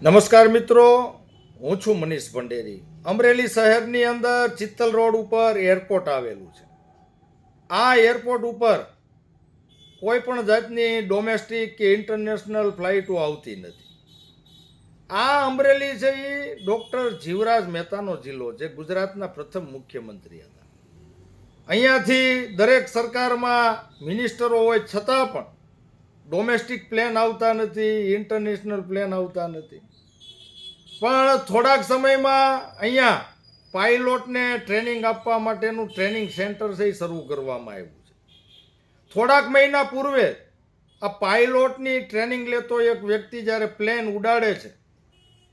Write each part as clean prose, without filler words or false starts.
નમસ્કાર મિત્રો, હું છું મનીષ ભંડેરી. અમરેલી શહેરની અંદર ચિત્તલ રોડ ઉપર એરપોર્ટ આવેલું છે. આ એરપોર્ટ ઉપર કોઈ પણ જાતની ડોમેસ્ટિક કે ઇન્ટરનેશનલ ફ્લાઇટો આવતી નથી. આ અમરેલી છે એ ડૉક્ટર જીવરાજ મહેતાનો જિલ્લો, જે ગુજરાતના પ્રથમ મુખ્યમંત્રી હતા. અહીંયાથી દરેક સરકારમાં મિનિસ્ટરો હોય છતાં પણ ડોમેસ્ટિક પ્લેન આવતા નથી, ઇન્ટરનેશનલ પ્લેન આવતા નથી. પણ થોડાક સમયમાં અહીંયા પાયલોટને ટ્રેનિંગ આપવા માટેનું ટ્રેનિંગ સેન્ટર છે એ શરૂ કરવામાં આવ્યું છે. થોડાક મહિના પૂર્વે આ પાયલોટની ટ્રેનિંગ લેતો એક વ્યક્તિ જ્યારે પ્લેન ઉડાડે છે,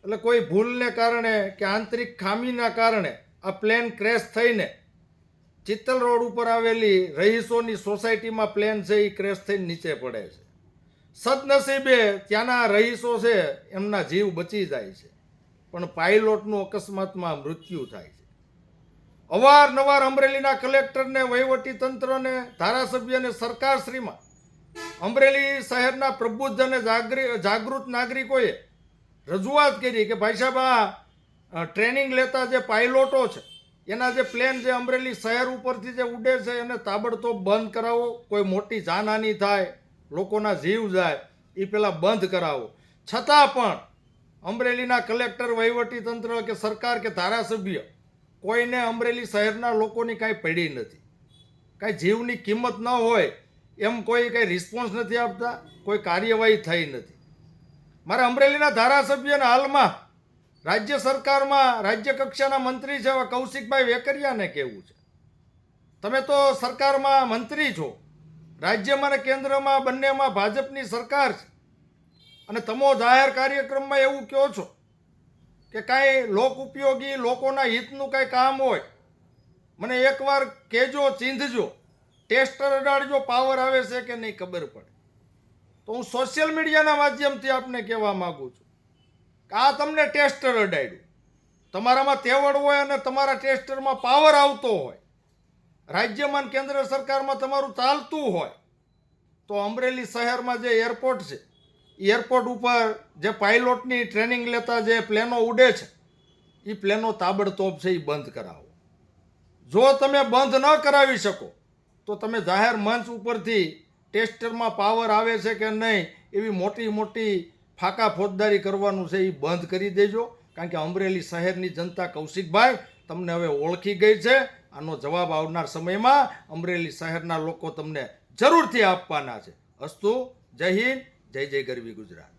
એટલે કોઈ ભૂલને કારણે કે આંતરિક ખામીના કારણે આ પ્લેન ક્રેશ થઈને ચિત્તલ રોડ ઉપર આવેલી રહીશોની સોસાયટીમાં પ્લેન છે એ ક્રેશ થઈને નીચે પડે છે. સદનસીબે ત્યાંના રહીશો છે એમના જીવ બચી જાય છે, પણ પાયલોટનું અકસ્માતમાં મૃત્યુ થાય છે. અવારનવાર અમરેલીના કલેક્ટરને, વહીવટીતંત્રને, ધારાસભ્યને, સરકારશ્રીમાં અમરેલી શહેરના પ્રબુદ્ધ અને જાગૃત નાગરિકોએ રજૂઆત કરી કે ભાઈ સાહેબ, આ ટ્રેનિંગ લેતા જે પાયલોટો છે એના જે પ્લેન જે અમરેલી શહેર ઉપરથી જે ઉડે છે એને તાબડતોબ બંધ કરાવો. કોઈ મોટી જાનહાનિ થાય, લોકોના જીવ જાય, એ પહેલાં બંધ કરાવો. છતાં પણ અમરેલીના કલેક્ટર, વહીવટીતંત્ર કે સરકાર કે ધારાસભ્ય કોઈને અમરેલી શહેરના લોકોની કાંઈ પડી નથી. કાંઈ જીવની કિંમત ન હોય એમ કોઈ કંઈ રિસ્પોન્સ નથી આપતા, કોઈ કાર્યવાહી થઈ નથી. મારે અમરેલીના ધારાસભ્યને હાલમાં રાજ્ય સરકારમાં રાજ્ય કક્ષાના મંત્રી છે એવા કૌશિકભાઈ વેકરિયાને કહેવું છે, તમે તો સરકારમાં મંત્રી છો, રાજ્યમાં અને કેન્દ્રમાં બંનેમાં ભાજપની સરકાર છે, અને તમે જાહેર કાર્યક્રમમાં એવું કહો છો કે કાંઈ લોક ઉપયોગી, લોકોના હિતનું કાંઈ કામ હોય, મને એકવાર કહેજો, ચીંધજો, ટેસ્ટર અડાડજો, પાવર આવે છે કે નહીં ખબર પડે. તો હું સોશિયલ મીડિયાના માધ્યમથી આપને કહેવા માગું છું કે આ તમને ટેસ્ટર અડાડ્યું, તમારામાં તેવડ હોય અને તમારા ટેસ્ટરમાં પાવર આવતો હોય, રાજ્યમાં કેન્દ્ર સરકારમાં તમારું ચાલતું હોય, તો અમરેલી શહેરમાં જે એરપોર્ટ છે, એરપોર્ટ ઉપર જે પાયલોટની ટ્રેનિંગ લેતા જે પ્લેનો ઉડે છે એ પ્લેનો તાબડતોબ છે એ બંધ કરાવો. જો તમે બંધ ન કરાવી શકો તો તમે જાહેર મંચ ઉપરથી ટેસ્ટરમાં પાવર આવે છે કે નહીં એવી મોટી મોટી ફાકા ફોજદારી કરવાનું છે એ બંધ કરી દેજો. કારણ કે અમરેલી શહેરની જનતા, કૌશિકભાઈ, તમને હવે ઓળખી ગઈ છે. આનો જવાબ આવનાર સમયમાં અમરેલી શહેરના લોકો તમને જરૂરથી આપવાના છે. અસ્તુ. જય હિન્દ, જય જય ગરવી ગુજરાત.